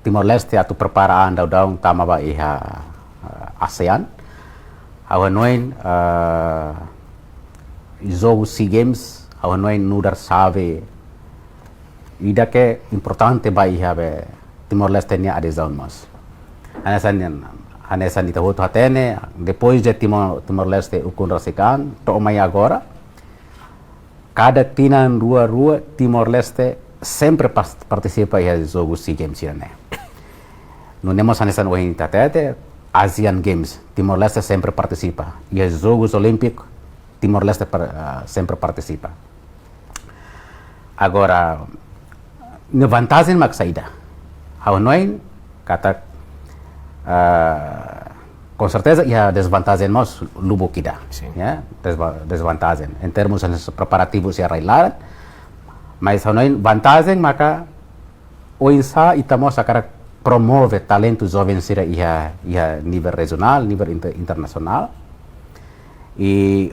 Timor-Leste atu preparaan daun tama ba iha ASEAN. Awanoin jogo SEA Games, awanoin nudar sabe ida que importante ba iha be Timor-Leste ni adesão mas. Hanesan ita hoto hatene depois de Timor-Leste ukunrasikan to mai agora cada tinan rua Timor-Leste sempre participa em jogos SEA Games né. Não temos hanesan wahin tatete Asian Games Timor-Leste sempre participa e os Jogos Olímpicos Timor-Leste sempre participa. Agora na vantagem mak saída Hawanoin kata com certeza ia desvantagem mas lubo kita ya desvantagem em termos preparativos ia railaran mas Hawanoin vantagem maka oinsa itamos akara promove talento jovem sira ia nível regional nível internacional e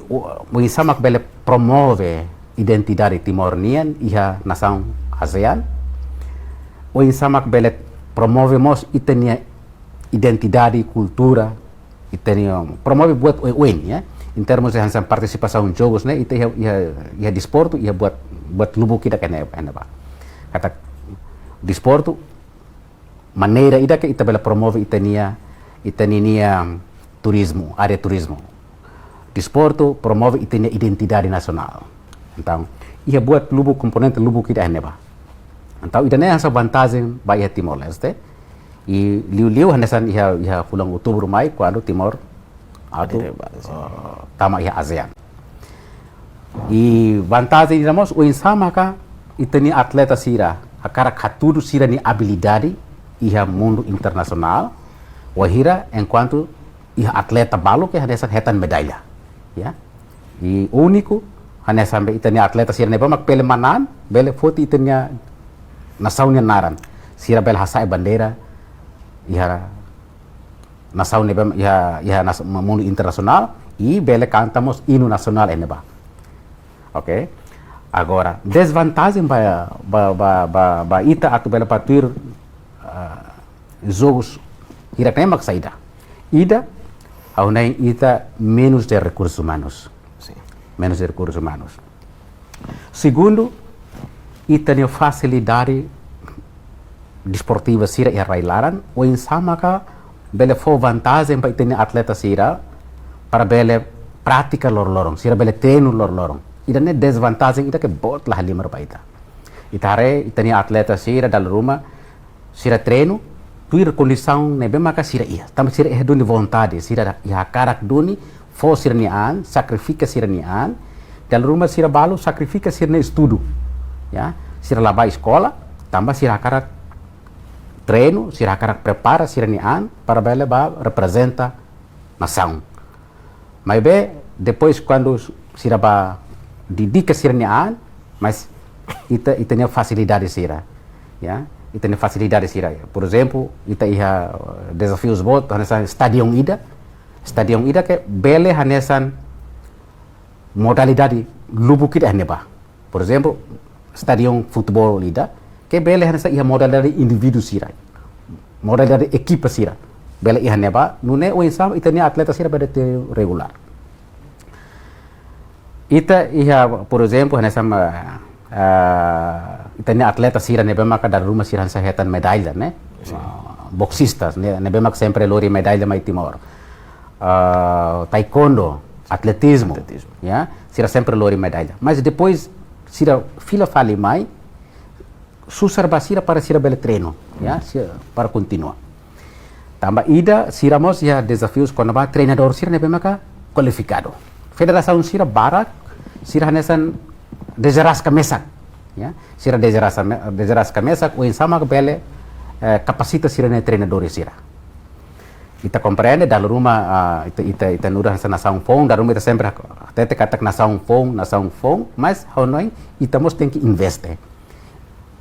oinsa mak bele promove identidade timor-nian ia nação ASEAN oinsa mak bele promovemos itenia identidade, cultura, promove buat ya, em termos de participação em jogos, né, ia desporto, ia buat lubu kita kena ba. Kata desporto, maneira ida que ita bela promove itenia turismo, área turismo. Desporto promove itenia identidade nacional. Então, ia buat lubu komponente lubu kita ba. Então, ida essa vantagem bagi Timor-Leste. E liu hanesan iha pulang outubro mai quando Timor atau tama iha ASEAN. E vantagem digamos o insama ka iteni atleta sira akara katudu sira ni habilidade iha mundo internacional wahira enquanto iha atleta balo que hanesan hetan medalha ya. E único hanesan be iteni atleta sira neba mak pele manan bele foti itenya nasaunya naran sira bel hasai bandera iha nação neba iha mundo internacional e bele cantamos hino nacional eneba. Ok? Agora desvantagem ba ita atu bele patir jogos ira kemak saída. Ida aunai ita menos de recursos humanos. Sim. Menos de recursos humanos. Segundo, ita tem facilidade desportiva sira ia railaran o insama ka bele fo vantagem para ter atleta sira para bele prática lorong sira bele treino lorong ida ne desvantagem ida que bot lah limar paita itare itani atleta sira dal rumah sira treino tuir condição ne bema ka sira ia tam sira ia duni vontade sira ia karak duni fo sira ni an sacrifica sira ni an dal rumah sira balu sacrifica sira ne estudo ya sira laba escola tambah sira karak treino, sira karak prepara siranian para bela ba representa nação. Mas be depois quando sira ba didica siranian, mas ita tem facilidade sira, ya, ita tem facilidade sira. Por exemplo, ita ia desafios bot hanesan stadion ida que bele hanesan modalidade lubu kita haneba. Por exemplo, stadion futebol ida que bele hanesa ia modalidade individu sira modalidade equipa sira bele ia neba nune o insam itania atleta sira bede regular ita ia por exemplo hanesa itania atleta sira nebe maka dar rumah sira hansa hetan medalha né boxistas nebe mak sempre lori medalha mai Timor taekwondo atletismo ya sira sempre lori medalha mas depois sira fila fali mai susar basira para sira bele treino ya para continuar tambah ida siramos ya desafios quando ba treinador sira nebe maka qualificado federação sira barak sira hanesan deseras kamesak ya sira deseras kamesak o insama bele kapasita sira ne treinador sira ita compreende dal rumah ita nura sa nação fong dal rumah ita sempre tete katak nação fong mas honoi ita mos tem que investe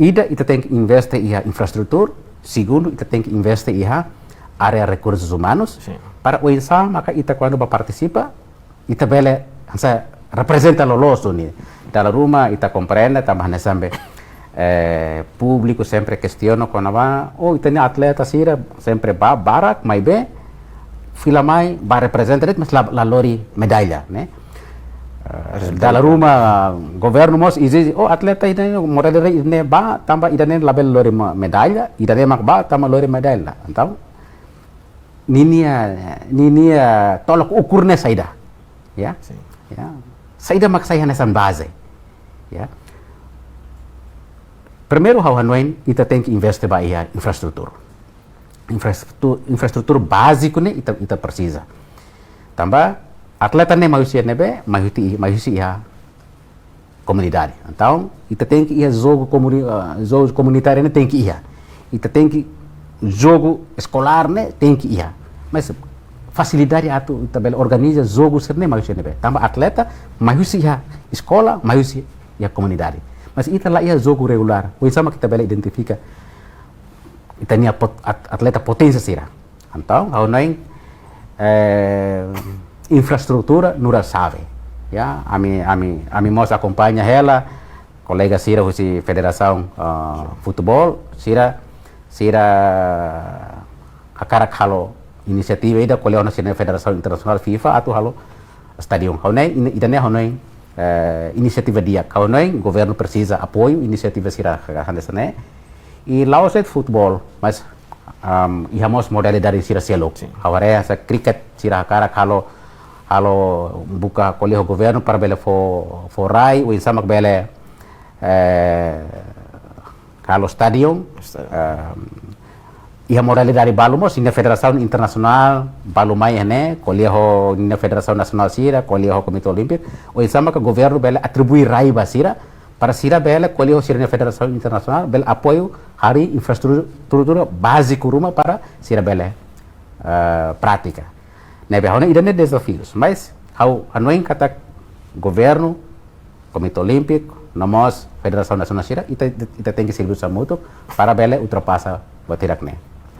ida ita tem que investe iha infraestrutura, segundo ita tem que investe iha área recursos humanos. Sim. Para o insama maka ita quando ba participa ita bele hansa representa loloso ni dalam rumah ita compreende tambah nesambe público sempre questiona quando vai, oh, tem atleta sira sempre barak, mas bem, fila mai, ba representa, mas la lori medalha, né? Dalam rumah governo mos izi, oh atleta ini modal ini ba tambah idane label lori medalha, idane mak ba tambah lori medalha, então ninia tolok ukurnya saida, ya, ya, saida mak saya nesan base, ya. Primeiro hau Hanoi ita tem que investir ba ia infrastruktur básico ne ita precisa. Tambah atleta ne manusia nebe manusia comunidade. Então ita tem que ia jogo comunitário ne tem que ia. Ita tem que jogo escolar ne tem que ia. Mas facilidade atu ita bel organiza jogo serne manusia nebe. Tambah atleta manusia escola manusia ia comunidade. Mas ita lá ia jogo regular. O sama kita bela identifica ita nia atleta potência sira. Então, hau naing infraestrutura nura sabe. Ya, ami mos acompanha ela, colega sira husi federação futebol, sira akarak halo inisiativa ida koleo nasional federação internasional FIFA atau halo stadium. Hau naing idane hau naing inisiativa dia, kau naik governo precisa apoio inisiativa sira handesane e lá o futebol, mas ihamos model dari sira selok, hawarea sa cricket sira cara kalau buka koleo governo para bele for rai o insamak bele kalau stadium ia modal dari balumos ina federação internasional balumai ene koleo ina federação nasional sira koleo komite olimpik o sama ka governo bela atribui rai basira para sira bela koleo sira ina federação internasional bela apoio hari infraestrutura básico rumah para sira bela prática nebe hona idane desafios mas hau anoin kata governo komite olimpik namos federação nasional sira ita tem que se lutar muito para bela ultrapassa batirak ne